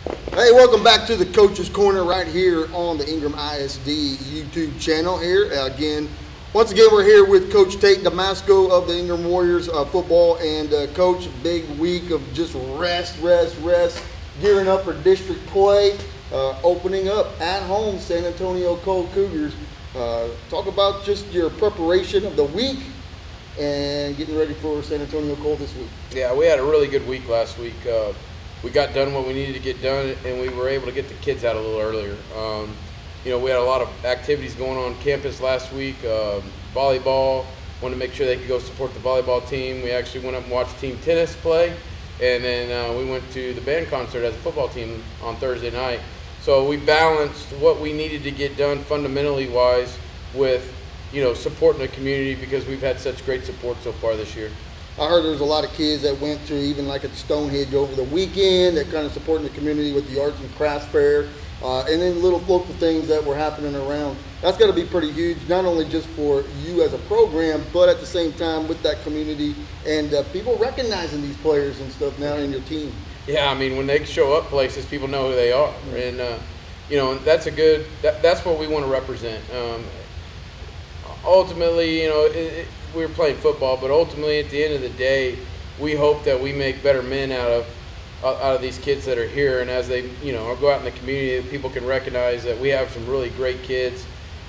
Hey, welcome back to the Coach's Corner right here on the Ingram ISD YouTube channel here. Once again, we're here with Coach Tate Damasco of the Ingram Warriors football. And Coach, big week of just rest, gearing up for district play, opening up at home San Antonio Cold Cougars. Talk about just your preparation of the week and getting ready for San Antonio Cold this week. Yeah, we had a really good week last week. We got done what we needed to get done, and we were able to get the kids out a little earlier. We had a lot of activities going on campus last week. Volleyball, wanted to make sure they could go support the volleyball team. We actually went up and watched team tennis play, and then we went to the band concert as a football team on Thursday night. So we balanced what we needed to get done fundamentally wise with, supporting the community, because we've had such great support so far this year. I heard there was a lot of kids that went to even like at Stonehenge over the weekend, that kind of supporting the community with the arts and crafts fair, and then little local things that were happening around. That's got to be pretty huge, not only just for you as a program, but at the same time with that community and people recognizing these players and stuff now in your team. Yeah, I mean, when they show up places, people know who they are, and that's that's what we want to represent. Ultimately, we're playing football, but ultimately at the end of the day, we hope that we make better men out of these kids that are here, and as they go out in the community, that people can recognize that we have some really great kids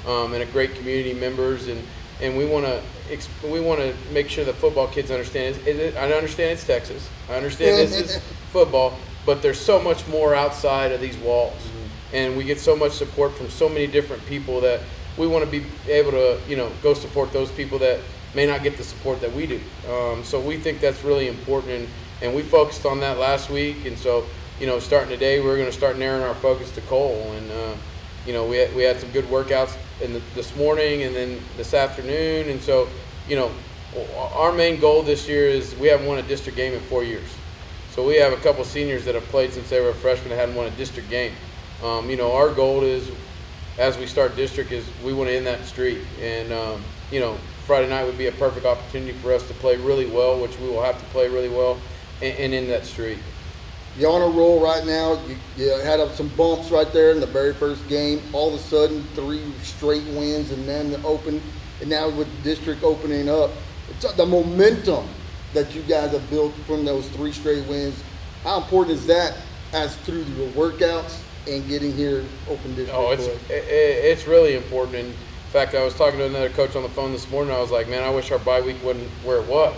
and a great community members, and we want to make sure the football kids understand. I understand it's Texas. I understand this is football, but there's so much more outside of these walls, and we get so much support from so many different people that we want to be able to go support those people that may not get the support that we do. So we think that's really important, and we focused on that last week. And so, starting today, we're going to start narrowing our focus to Cole. And, we had some good workouts this morning and then this afternoon. And so, our main goal this year is we haven't won a district game in 4 years. So we have a couple seniors that have played since they were freshmen that hadn't won a district game. Our goal is, as we start district, is we want to end that streak. And, Friday night would be a perfect opportunity for us to play really well, which we will have to play really well, and end that streak. You're on a roll right now. You had up some bumps right there in the very first game. All of a sudden, 3 straight wins, and then the open, and now with district opening up, it's the momentum that you guys have built from those 3 straight wins. How important is that as through your workouts and getting here open district? Oh, it's really important. And in fact, I was talking to another coach on the phone this morning. I was like, man, I wish our bye week wasn't where it was.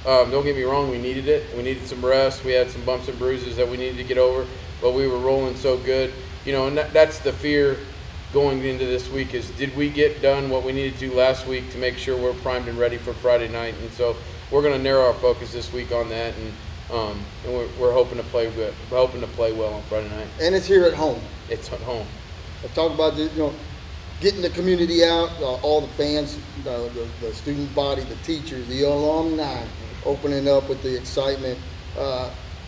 Don't get me wrong, we needed it. We needed some rest. We had some bumps and bruises that we needed to get over, but we were rolling so good. And that's the fear going into this week is, did we get done what we needed to last week to make sure we're primed and ready for Friday night? And so we're going to narrow our focus this week on that, and we're hoping to play good. We're hoping to play well on Friday night. And it's here at home. It's at home. I talk about this, getting the community out, all the fans, the student body, the teachers, the alumni, opening up with the excitement.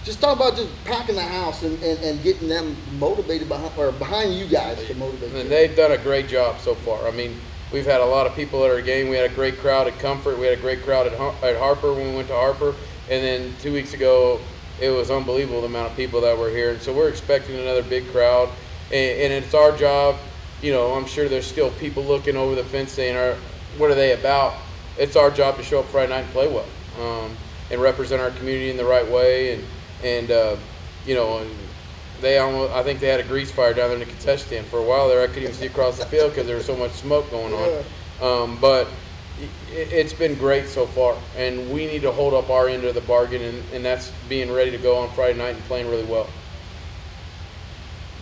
Just talk about just packing the house and getting them motivated behind you guys to motivate and you. They've done a great job so far. I mean, we've had a lot of people at our game. We had a great crowd at Comfort. We had a great crowd at Harper when we went to Harper. And then 2 weeks ago, it was unbelievable the amount of people that were here. And so we're expecting another big crowd. And it's our job. I'm sure there's still people looking over the fence saying, what are they about? It's our job to show up Friday night and play well, and represent our community in the right way. And I think they had a grease fire down there in the concession stand. For a while there, I couldn't even see across the field because there was so much smoke going on. But it's been great so far, and we need to hold up our end of the bargain, and that's being ready to go on Friday night and playing really well.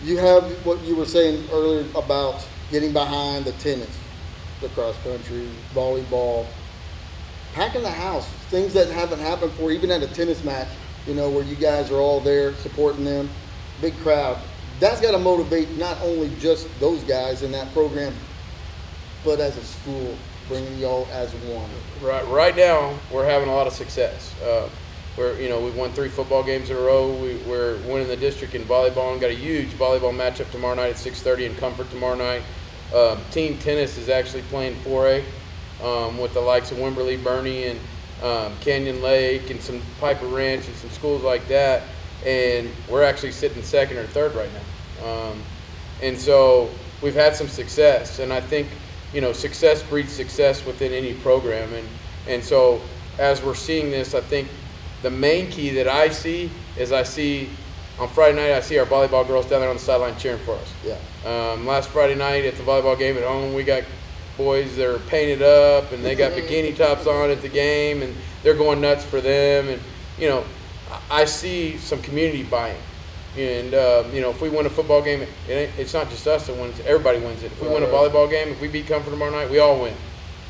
You have what you were saying earlier about getting behind the tennis, the cross country, volleyball, packing the house, things that haven't happened before, even at a tennis match, where you guys are all there supporting them, big crowd. That's got to motivate not only just those guys in that program, but as a school, bringing y'all as one. Right now, we're having a lot of success. We've won 3 football games in a row. We're winning the district in volleyball and got a huge volleyball matchup tomorrow night at 6:30 in Comfort tomorrow night. Team tennis is actually playing 4A with the likes of Wimberley, Bernie, and Canyon Lake, and some Piper Ranch and some schools like that. and we're actually sitting second or third right now. And so we've had some success, and I think, you know, success breeds success within any program. And so as we're seeing this, I think the main key that I see is on Friday night, I see our volleyball girls down there on the sideline cheering for us. Yeah. Last Friday night at the volleyball game at home, we got boys that are painted up, and they got bikini tops on at the game, and they're going nuts for them. And, you know, I see some community buying. And, you know, if we win a football game, it's not just us that wins. Everybody wins it. If we win a volleyball game, if we beat Comfort tomorrow night, we all win.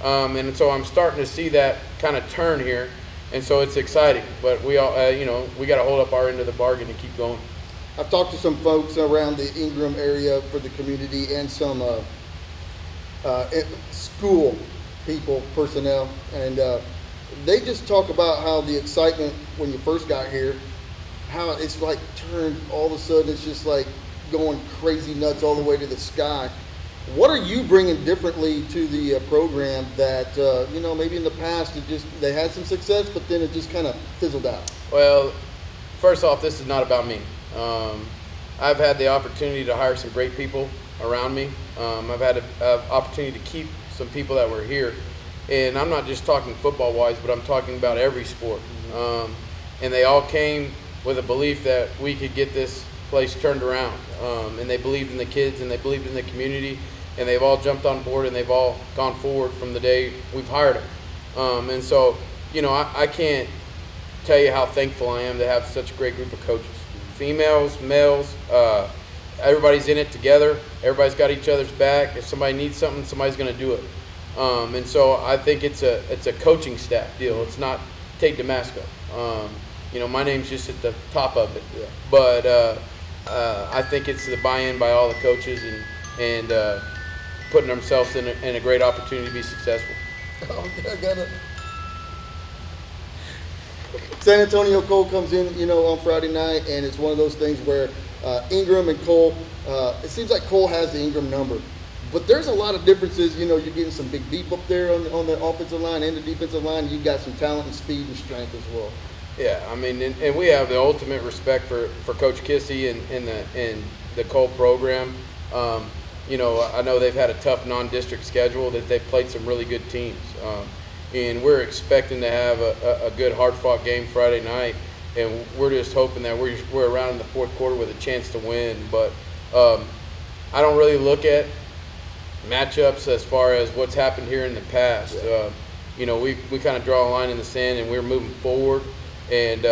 And so I'm starting to see that kind of turn here. And so it's exciting. But we all, you know, we got to hold up our end of the bargain and keep going. I've talked to some folks around the Ingram area for the community and some school people, personnel, and they just talk about how the excitement when you first got here, how it's like turned all of a sudden, it's just like going crazy nuts all the way to the sky. What are you bringing differently to the program that, you know, maybe in the past they had some success, but then it just kind of fizzled out? Well, first off, this is not about me. I've had the opportunity to hire some great people around me. I've had an opportunity to keep some people that were here. And I'm not just talking football-wise, but I'm talking about every sport. And they all came with a belief that we could get this place turned around. And they believed in the kids, and they believed in the community, and they've all jumped on board, and they've all gone forward from the day we've hired them. And so, you know, I can't tell you how thankful I am to have such a great group of coaches. Females, males, everybody's in it together. Everybody's got each other's back. If somebody needs something, somebody's going to do it. And so I think it's a coaching staff deal. It's not Tate Damasco. You know, my name's just at the top of it. Yeah. But I think it's the buy-in by all the coaches and putting themselves in a great opportunity to be successful. Oh, I got it. San Antonio Cole comes in, you know, on Friday night, and it's one of those things where Ingram and Cole, it seems like Cole has the Ingram number. But there's a lot of differences. You know, you're getting some big beef up there on the offensive line and the defensive line. You've got some talent and speed and strength as well. Yeah, I mean, and we have the ultimate respect for Coach Kissy and the Cole program. You know, I know they've had a tough non-district schedule, that they've played some really good teams. And we're expecting to have a good, hard-fought game Friday night. And we're just hoping that we're around in the fourth quarter with a chance to win. But I don't really look at matchups as far as what's happened here in the past. Yeah. You know, we kind of draw a line in the sand, and we're moving forward. And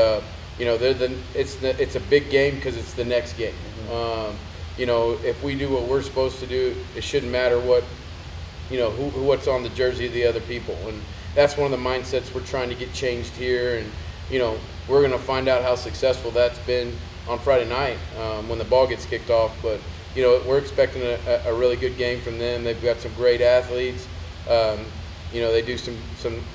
you know, it's a big game because it's the next game. Mm-hmm. You know, if we do what we're supposed to do, it shouldn't matter what, you know, what's on the jersey of the other people. And that's one of the mindsets we're trying to get changed here. And you know, we're going to find out how successful that's been on Friday night when the ball gets kicked off. But you know, we're expecting a really good game from them. They've got some great athletes. You know, they do some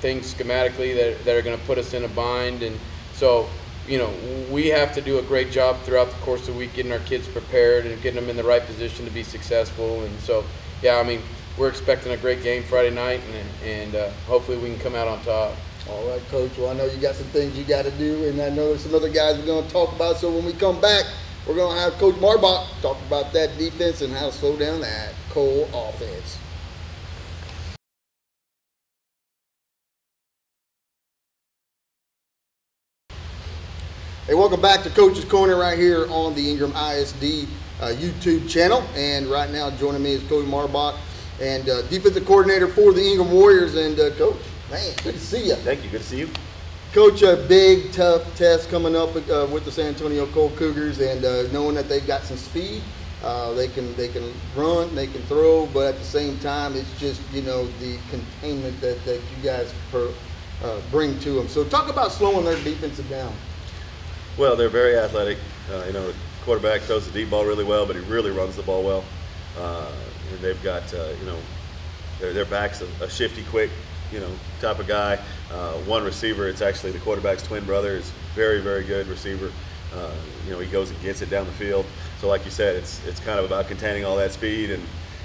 things schematically that are going to put us in a bind. And so, you know, we have to do a great job throughout the course of the week getting our kids prepared and getting them in the right position to be successful. And so, yeah, I mean, we're expecting a great game Friday night, and hopefully we can come out on top. All right, Coach. Well, I know you got some things you got to do, and I know there's some other guys we're going to talk about. So when we come back, we're going to have Coach Marbach talk about that defense and how to slow down that Cole offense. Hey, welcome back to Coach's Corner right here on the Ingram ISD YouTube channel. And right now joining me is Coach Marbach, and defensive coordinator for the Ingram Warriors. And Coach, man, good to see you. Thank you. Good to see you. Coach, a big, tough test coming up with the San Antonio Cole Cougars, and knowing that they've got some speed, they can run, they can throw, but at the same time, it's just, you know, the containment that you guys bring to them. So talk about slowing their defensive down. Well, they're very athletic. You know, the quarterback throws the deep ball really well, but he really runs the ball well. And they've got, you know, their back's a shifty, quick, you know, type of guy. One receiver, it's actually the quarterback's twin brother, is very, very good receiver. You know, he goes and gets it down the field. So like you said, it's kind of about containing all that speed. And,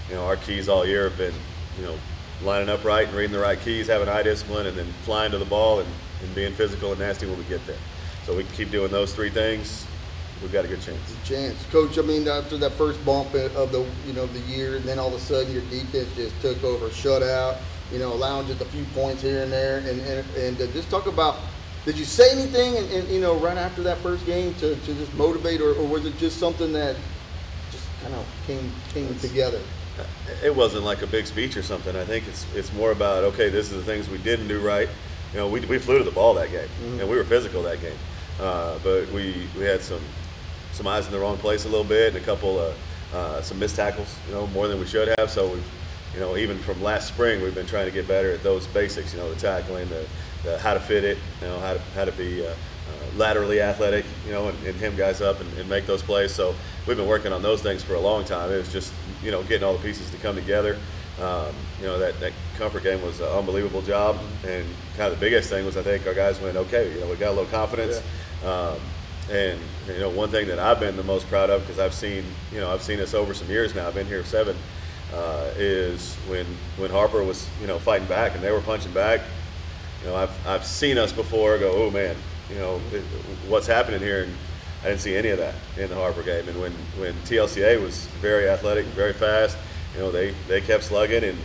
you know, our keys all year have been, you know, lining up right and reading the right keys, having eye discipline, and then flying to the ball and being physical and nasty when we get there. So we can keep doing those three things. we've got a good chance. Coach. I mean, after that first bump of the year, and then all of a sudden your defense just took over, shutout. Allowing just a few points here and there, and just talk about. Did you say anything, and right after that first game to just motivate, or was it just something that just kind of came together? It wasn't like a big speech or something. I think it's more about, okay, this is the things we didn't do right. We flew to the ball that game, and we were physical that game, but we had some eyes in the wrong place a little bit, and a couple of some missed tackles, more than we should have. So we've, even from last spring, we've been trying to get better at those basics. The tackling, the how to fit it, how to be laterally athletic, and hem guys up and make those plays. So we've been working on those things for a long time. It was just, getting all the pieces to come together. That comfort game was an unbelievable job, and kind of the biggest thing was, I think our guys went, okay, we got a little confidence. Yeah. And one thing that I've been the most proud of, because I've seen this over some years now. I've been here 7. Is when Harper was fighting back and they were punching back. I've seen us before go, oh man, what's happening here, and I didn't see any of that in the Harper game. And when TLCA was very athletic, very fast, they kept slugging, and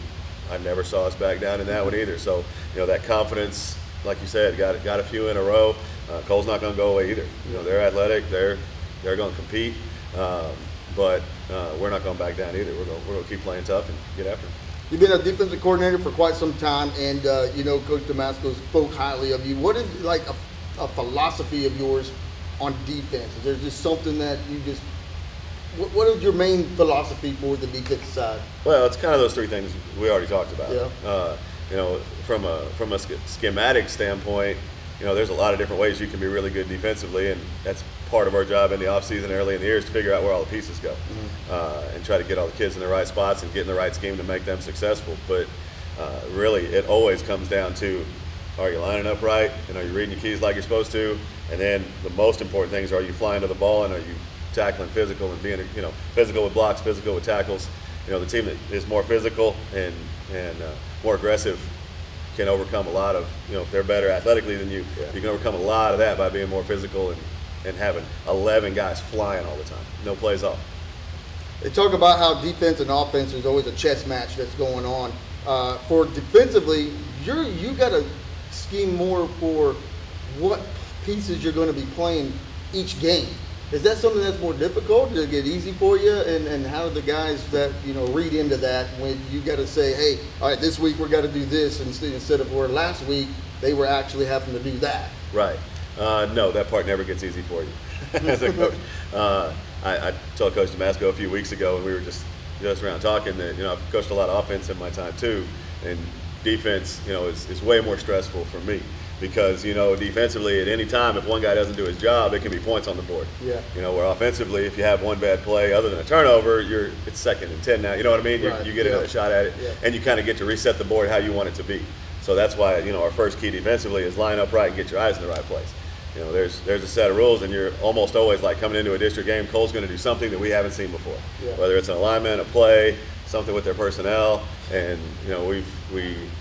I never saw us back down in that one either. So that confidence, like you said, got a few in a row. Cole's not going to go away either. They're athletic, they're going to compete. But we're not going back down either. We're going to keep playing tough and get after it. You've been a defensive coordinator for quite some time, and Coach Damasco spoke highly of you. What is like a philosophy of yours on defense? Is there just something that you just? What is your main philosophy for the defensive side? Well, it's kind of those 3 things we already talked about. Yeah. From a schematic standpoint, there's a lot of different ways you can be really good defensively, and that's part of our job in the offseason early in the year is to figure out where all the pieces go, and try to get all the kids in the right spots and get in the right scheme to make them successful. But really, it always comes down to, are you lining up right, and are you reading your keys like you're supposed to? And then the most important things, are you flying to the ball, and are you tackling physical and being physical with blocks, physical with tackles? The team that is more physical and more aggressive can overcome a lot of, if they're better athletically than you, you can overcome a lot of that by being more physical and having 11 guys flying all the time, no plays off. They talk about how defense and offense is always a chess match that's going on. For defensively, you got to scheme more for what pieces you're going to be playing each game. Is that something that's more difficult? Does it get easy for you? And how do the guys that read into that when you got to say, hey, all right, this week we're got to do this instead of where last week they were actually having to do that? Right. No, that part never gets easy for you as a coach. I told Coach Damasco a few weeks ago, and we were just around talking that I've coached a lot of offense in my time too, and defense is way more stressful for me. Because, defensively at any time, if one guy doesn't do his job, it can be points on the board. Yeah. Where offensively, if you have one bad play other than a turnover, it's 2nd and 10 now. You know what I mean? Right. You get another shot at it, and you kind of get to reset the board how you want it to be. So that's why, our first key defensively is line up right and get your eyes in the right place. There's a set of rules, and you're almost always like coming into a district game, Cole's going to do something that we haven't seen before. Yeah. Whether it's an alignment, a play, something with their personnel, and we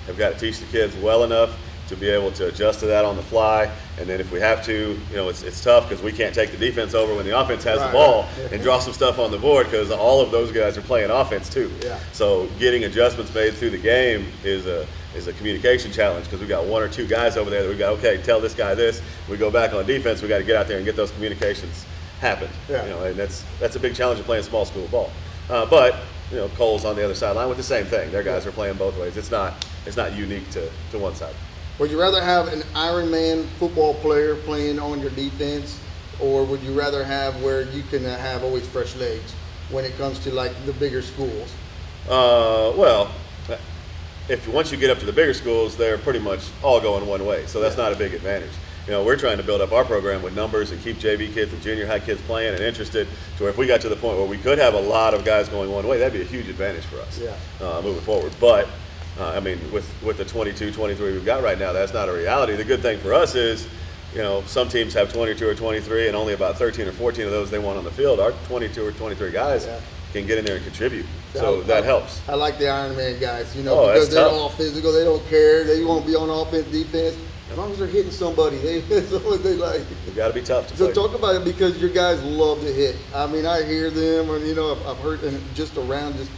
have got to teach the kids well enough to be able to adjust to that on the fly. And then if we have to, it's tough because we can't take the defense over when the offense has the ball and draw some stuff on the board, because all of those guys are playing offense too. Yeah. So getting adjustments made through the game is a communication challenge, because we got 1 or 2 guys over there that we got, okay, tell this guy this. We go back on defense, we got to get out there and get those communications happen. Yeah. And that's a big challenge of playing small school ball. But Cole's on the other sideline with the same thing. Their guys are playing both ways. It's not unique to one side. Would you rather have an Ironman football player playing on your defense, or would you rather have where you can have always fresh legs when it comes to like the bigger schools? Well, once you get up to the bigger schools, they're pretty much all going one way, so that's not a big advantage. We're trying to build up our program with numbers and keep JV kids and junior high kids playing and interested, to where if we got to the point where we could have a lot of guys going one way, that'd be a huge advantage for us moving forward. But with the 22, 23 we've got right now, that's not a reality. The good thing for us is, some teams have 22 or 23 and only about 13 or 14 of those they want on the field. Our 22 or 23 guys can get in there and contribute. So that helps. I like the Ironman guys, because they're all physical. They don't care. They won't be on offense, defense. As long as they're hitting somebody, that's all they like. You got to be tough to So play. talk about it, because your guys love to hit. I mean, I hear them, and I've heard them just around just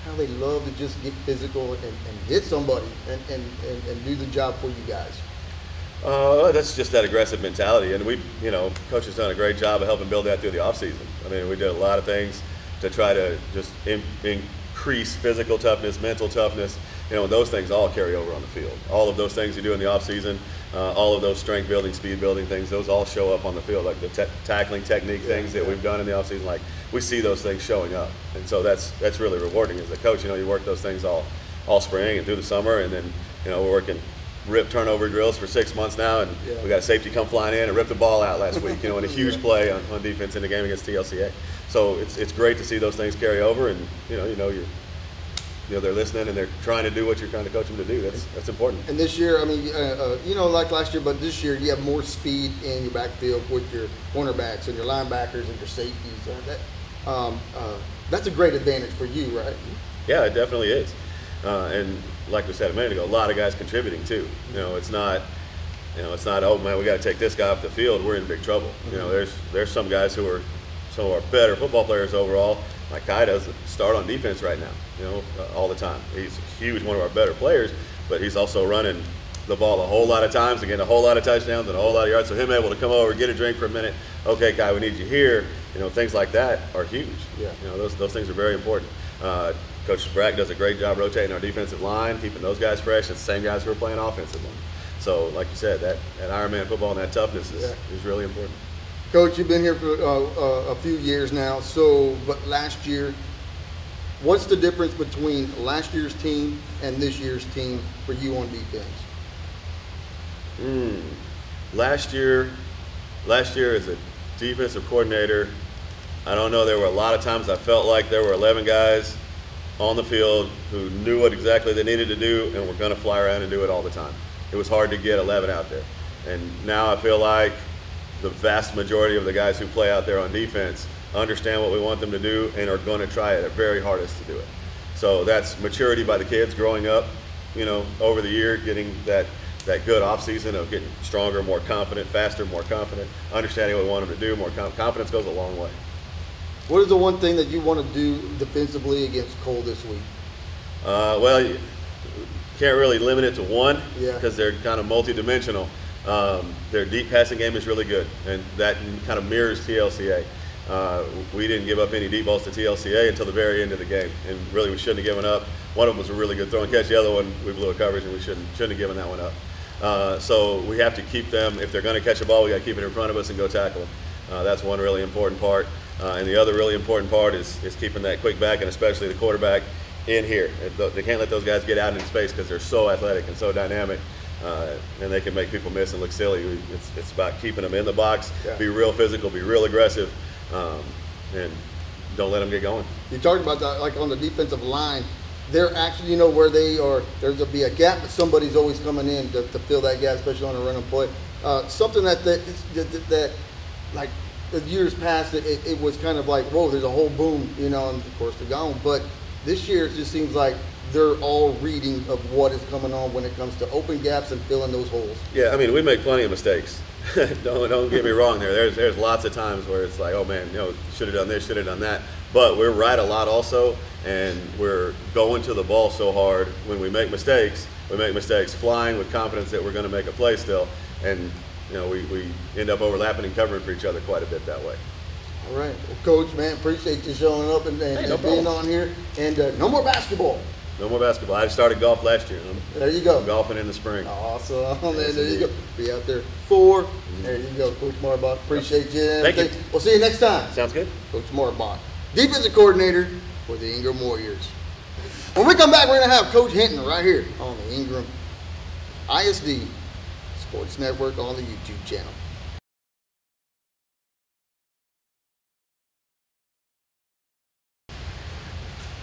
how they love to just get physical and hit somebody and do the job for you guys. That's just that aggressive mentality, and Coach has done a great job of helping build that through the offseason. I mean, we did a lot of things to try to just increase physical toughness, mental toughness. Those things all carry over on the field. All of those things you do in the offseason, all of those strength building, speed building things, those all show up on the field, like the tackling technique things that we've done in the offseason. Like, we see those things showing up, and so that's really rewarding as a coach. You work those things all spring and through the summer, and then we're working rip turnover drills for 6 months now, and we got a safety come flying in and rip the ball out last week, in a huge play on defense in the game against TLCA. So it's great to see those things carry over, and they're listening and they're trying to do what you're trying to coach them to do. That's important. And this year, I mean, like last year, but this year you have more speed in your backfield with your cornerbacks and your linebackers and your safeties. That's a great advantage for you, right? Yeah, it definitely is. And like we said a minute ago, a lot of guys contributing too. It's not, oh man, we got to take this guy off the field, we're in big trouble. There's some guys who are some of our better football players overall. Like Kai doesn't start on defense right now, all the time. He's huge, one of our better players, but he's also running the ball a whole lot of times, again, a whole lot of touchdowns and a whole lot of yards. So him able to come over, get a drink for a minute, okay, Kai, we need you here. Things like that are huge. Yeah. Those things are very important. Coach Brack does a great job rotating our defensive line, keeping those guys fresh. It's the same guys who are playing offensive line. So, like you said, that Ironman football and that toughness is really important. Coach, you've been here for a few years now. But last year, what's the difference between last year's team and this year's team for you on defense? Last year as a defensive coordinator, I don't know. There were a lot of times I felt like there were 11 guys on the field who knew what exactly they needed to do and were going to fly around and do it all the time. It was hard to get 11 out there. And now I feel like the vast majority of the guys who play out there on defense understand what we want them to do and are going to try at their very hardest to do it. So that's maturity by the kids growing up, over the year, getting that good off season of getting stronger, more confident, faster, more confident, understanding what we want them to do. More confidence goes a long way. What is the one thing that you want to do defensively against Cole this week? Well, you can't really limit it to one because they're kind of multi-dimensional. Their deep passing game is really good, and that kind of mirrors TLCA. We didn't give up any deep balls to TLCA until the very end of the game, and really we shouldn't have given up. One of them was a really good throw and catch. The other one, we blew a coverage, and we shouldn't have given that one up. So we have to keep them. If they're going to catch a ball, we got to keep it in front of us and go tackle them. That's one really important part. And the other really important part is keeping that quick back, and especially the quarterback in here. They can't let those guys get out in space because they're so athletic and so dynamic, and they can make people miss and look silly. It's about keeping them in the box, be real physical, be real aggressive, and don't let them get going. You talked about that, like on the defensive line. They're actually, where they are, there'll be a gap, but somebody's always coming in to fill that gap, especially on a run and play. Something that like the years past, it was kind of like, whoa, there's a whole boom, and of course they're gone. But this year it just seems like they're all reading of what is coming on when it comes to open gaps and filling those holes. Yeah, I mean, we make plenty of mistakes. don't get me wrong there. There's lots of times where it's like, oh man, should have done this, should have done that. But we're right a lot also, and we're going to the ball so hard. When we make mistakes flying with confidence that we're going to make a play still. And we end up overlapping and covering for each other quite a bit that way. All right. Well, Coach, man, appreciate you showing up and being on here. And no more basketball. No more basketball. I started golf last year. There you go. I'm golfing in the spring. Awesome. Yes, there you go. Be out there 4. There you go, Coach Marbach. Appreciate you. Thank you. We'll see you next time. Sounds good. Coach Marbach, defensive coordinator for the Ingram Warriors. When we come back, we're going to have Coach Hinton right here on the Ingram ISD Sports Network on the YouTube channel.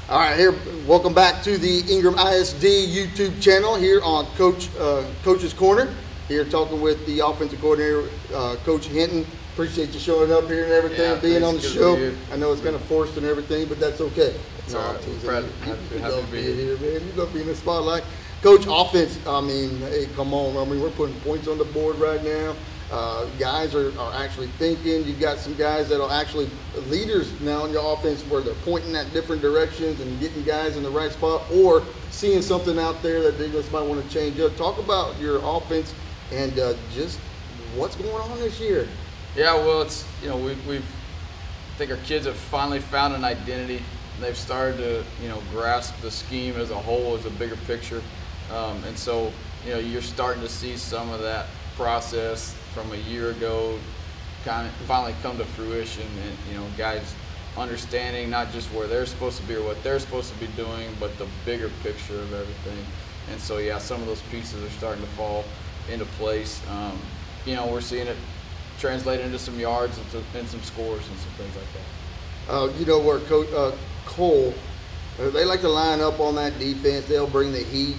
All right, here, welcome back to the Ingram ISD YouTube channel here on Coach's Corner. Here talking with the offensive coordinator, Coach Hinton. Appreciate you showing up here and everything, being on the show. I know it's kind of forced and everything, but that's okay. It's all right. Happy to be here, man. You love being in the spotlight. Coach, offense, I mean, hey, come on. I mean, we're putting points on the board right now. Guys are actually thinking. You've got some guys that are actually leaders now in your offense where they're pointing at different directions and getting guys in the right spot, or seeing something out there that they just might want to change up. Talk about your offense and just what's going on this year. Yeah, well, it's, you know, I think our kids have finally found an identity. They've started to, you know, grasp the scheme as a whole, as a bigger picture. And so, you know, you're starting to see some of that process from a year ago kind of finally come to fruition, and, you know, guys understanding not just where they're supposed to be or what they're supposed to be doing, but the bigger picture of everything. And so, yeah, some of those pieces are starting to fall into place. You know, we're seeing it translate into some yards and some scores and some things like that. You know, where Coach Cole, they like to line up on that defense. They'll bring the heat,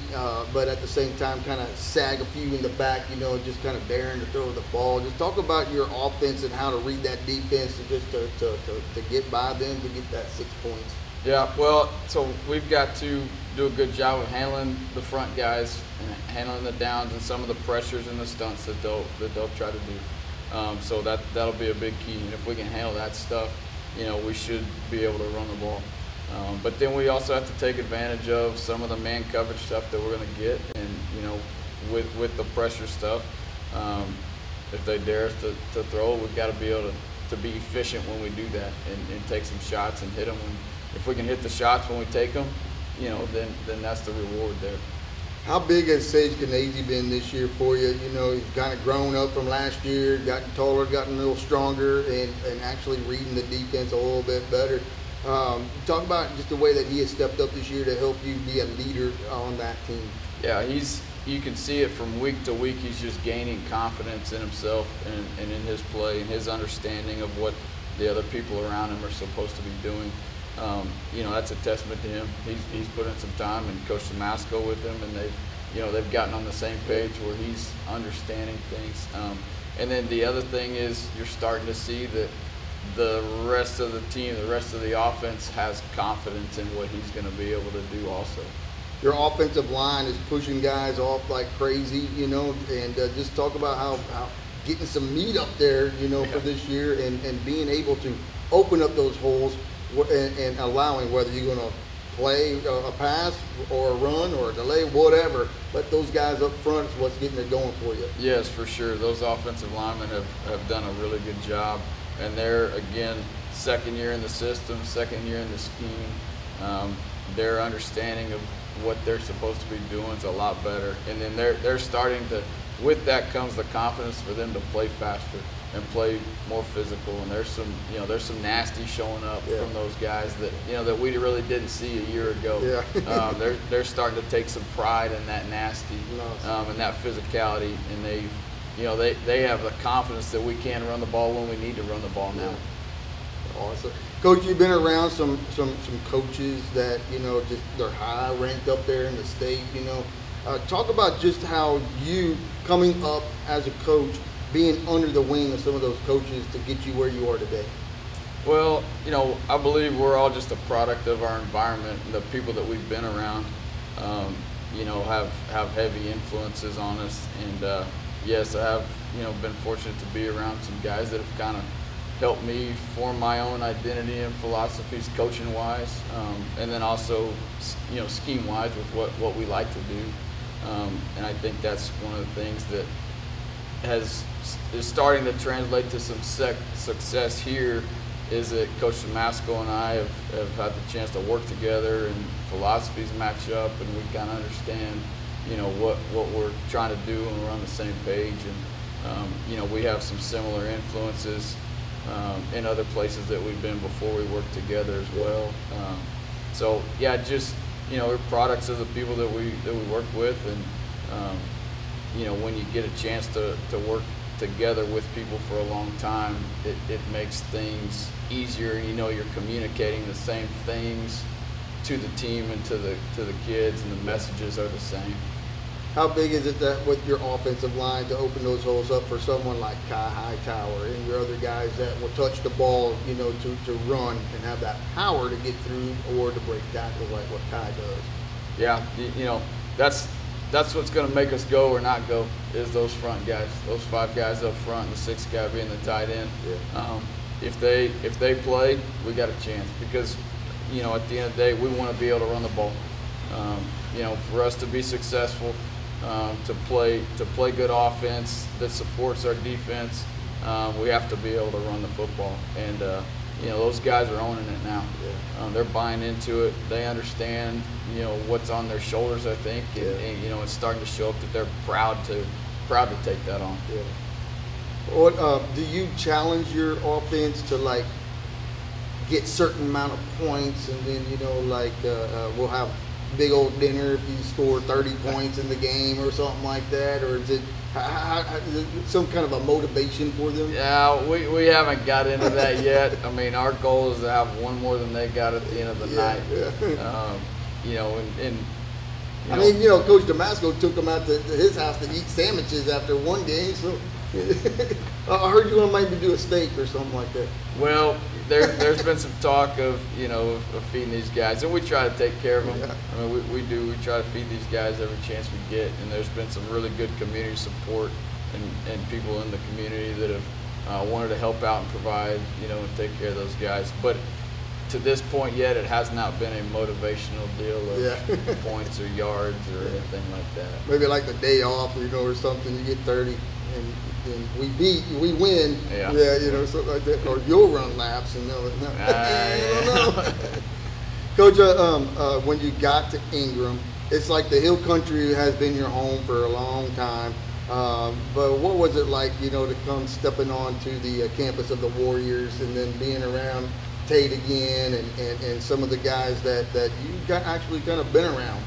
but at the same time kind of sag a few in the back, you know, just kind of daring to throw the ball. Just talk about your offense and how to read that defense and just to get by them to get that 6 points. Yeah, well, so we've got to do a good job of handling the front guys and handling the downs and some of the pressures and the stunts that they'll try to do. So that'll be a big key. And if we can handle that stuff, you know, we should be able to run the ball. But then we also have to take advantage of some of the man coverage stuff that we're going to get, and, you know, with the pressure stuff, if they dare us to throw, we've got to be able to be efficient when we do that and take some shots and hit them. And if we can hit the shots when we take them, you know, then that's the reward there. How big has Sage Canese been this year for you? You know, he's kind of grown up from last year, gotten taller, gotten a little stronger, and actually reading the defense a little bit better. Talk about just the way that he has stepped up this year to help you be a leader on that team. Yeah, you can see it from week to week. He's just gaining confidence in himself and in his play and his understanding of what the other people around him are supposed to be doing. You know, that's a testament to him. He's put in some time, and Coach Damasco with him, and they've gotten on the same page where he's understanding things. And then the other thing is you're starting to see that the rest of the team, the rest of the offense has confidence in what he's going to be able to do also. Your offensive line is pushing guys off like crazy, you know, and just talk about how getting some meat up there, you know, for this year, and being able to open up those holes and allowing, whether you're going to play a pass or a run or a delay, whatever, but those guys up front is what's getting it going for you. Yes, for sure. Those offensive linemen have done a really good job. And they're, again, second year in the system, second year in the scheme. Their understanding of what they're supposed to be doing is a lot better. And then they're starting to, with that comes the confidence for them to play faster and play more physical. And there's some nasty showing up from those guys that, you know, that we really didn't see a year ago. Yeah. They're starting to take some pride in that nasty and that physicality, and they have the confidence that we can run the ball when we need to run the ball now. Awesome. Coach, you've been around some coaches that, you know, just they're high ranked up there in the state, you know. Talk about just how you coming up as a coach, being under the wing of some of those coaches to get you where you are today. Well, you know, I believe we're all just a product of our environment. The people that we've been around, you know, have heavy influences on us. And yes, I have, you know, been fortunate to be around some guys that have kind of helped me form my own identity and philosophies, coaching wise, and then also, you know, scheme wise with what we like to do. And I think that's one of the things that is starting to translate to some success here, is that Coach Damasco and I have had the chance to work together, and philosophies match up, and we kind of understand, you know, what we're trying to do, and we're on the same page. And you know, we have some similar influences in other places that we've been before we worked together as well. So yeah, just, you know, we're products of the people that we work with, and you know, when you get a chance to work together with people for a long time, it makes things easier, and, you know, you're communicating the same things to the team and to the kids, and the messages are the same. How big is it that with your offensive line to open those holes up for someone like Kai Hightower and your other guys that will touch the ball, you know, to run and have that power to get through or to break tackles like what Kai does? Yeah, you know, that's that's what's going to make us go or not go is those front guys, those 5 guys up front, and the 6th guy being the tight end. Yeah. If they play, we got a chance because, you know, at the end of the day, we want to be able to run the ball. You know, for us to be successful, to play good offense that supports our defense, we have to be able to run the football. And you know, those guys are owning it now. Yeah. They're buying into it. They understand, you know, what's on their shoulders, I think, and you know, it's starting to show up that they're proud to take that on. Yeah. What do you challenge your offense to, like, get certain amount of points, and then, you know, like we'll have big old dinner if you score 30 points in the game or something like that, or is it some kind of a motivation for them? Yeah, we haven't got into that yet. I mean, our goal is to have one more than they got at the end of the night. Yeah. You know, and I mean, you know, Coach Damasco took them out to his house to eat sandwiches after one game, so I heard you want to maybe do a steak or something like that. Well, there's been some talk of, you know, of feeding these guys, and we try to take care of them. Yeah. I mean, we try to feed these guys every chance we get, and there's been some really good community support and people in the community that have wanted to help out and provide, you know, and take care of those guys. But to this point yet, it has not been a motivational deal of points or yards or anything like that. Maybe like the day off, you know, or something, you get 30 and we win, Yeah. you know, something like that, or you'll run laps and no. I don't know. Coach, when you got to Ingram, it's like the Hill Country has been your home for a long time. But what was it like, you know, to come stepping onto the campus of the Warriors and then being around Tate again and some of the guys that you got actually kind of been around,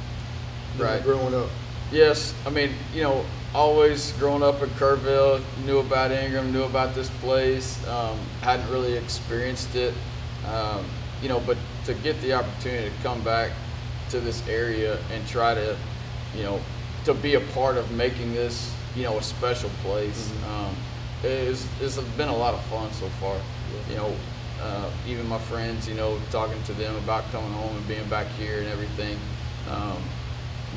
Right. growing up? Yes, I mean, you know, always growing up in Kerrville, knew about Ingram, knew about this place, hadn't really experienced it, you know, but to get the opportunity to come back to this area and try to, you know, to be a part of making this, you know, a special place, it's been a lot of fun so far. You know, even my friends, you know, talking to them about coming home and being back here and everything.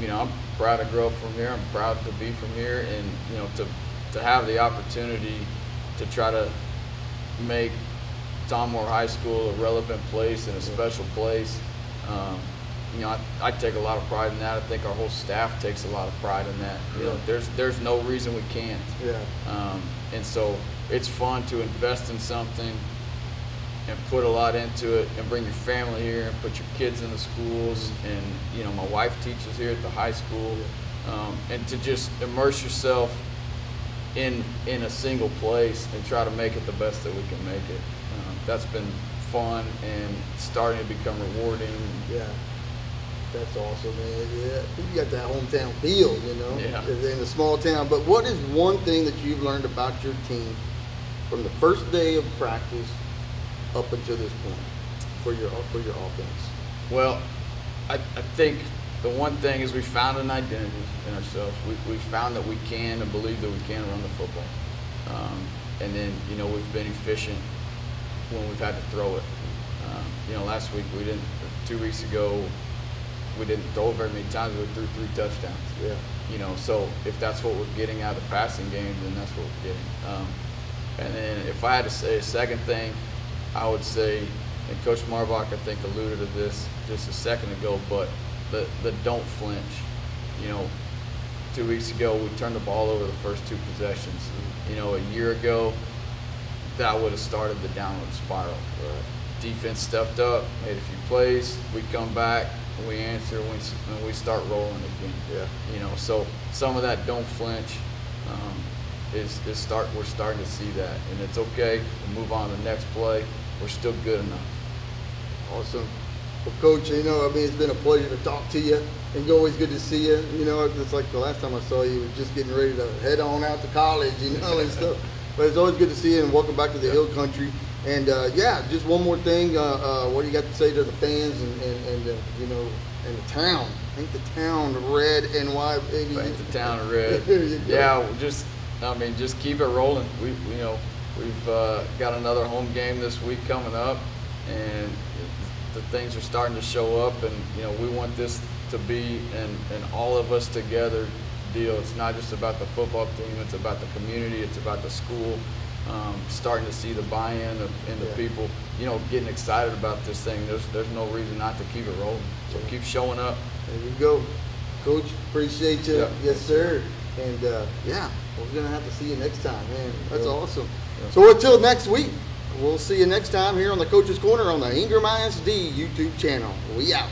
You know, I'm proud to grow up from here. I'm proud to be from here, and you know, to have the opportunity to try to make Tom Moore High School a relevant place and a special place. You know, I take a lot of pride in that. I think our whole staff takes a lot of pride in that. You know, there's no reason we can't. Yeah. And so it's fun to invest in something and put a lot into it and bring your family here and put your kids in the schools. And, you know, my wife teaches here at the high school. And to just immerse yourself in a single place and try to make it the best that we can make it. That's been fun and starting to become rewarding. Yeah. That's awesome, man. Yeah, you got that hometown feel, you know, in a small town. But what is one thing that you've learned about your team from the first day of practice up until this point for your offense? Well, I think the one thing is we found an identity in ourselves. We found that we can and believe that we can run the football. And then, you know, we've been efficient when we've had to throw it. You know, last week 2 weeks ago, we didn't throw very many times. We threw 3 touchdowns. Yeah. You know, so if that's what we're getting out of the passing game, then that's what we're getting. And then if I had to say a second thing, I would say, and Coach Marbach, I think, alluded to this just a second ago, but the don't flinch. You know, 2 weeks ago, we turned the ball over the first 2 possessions. You know, a year ago, that would have started the downward spiral. Defense stepped up, made a few plays. We come back, we answer, and we start rolling again. Yeah. You know, so some of that don't flinch we're starting to see that, and it's okay. We'll move on to the next play. We're still good enough. Awesome. Well, Coach, you know, I mean, it's been a pleasure to talk to you, and always good to see you. You know, it's like the last time I saw you, you were just getting ready to head on out to college, you know, and stuff. But it's always good to see you, and welcome back to the Hill Country. And yeah, just one more thing. What do you got to say to the fans and you know, and the town? Paint the town red and white, baby. Paint the town red. There you go. Yeah, just keep it rolling. We've got another home game this week coming up, and the things are starting to show up. And you know, we want this to be an all of us together deal. It's not just about the football team, it's about the community, it's about the school. Starting to see the buy-in in the people, you know, getting excited about this thing. There's no reason not to keep it rolling. So keep showing up. There you go. Coach, appreciate you. Yeah. Yes, sir. And yeah, we're going to have to see you next time, man. That's Yeah. awesome. Yeah. So until next week, we'll see you next time here on the Coach's Corner on the Ingram ISD YouTube channel. We out.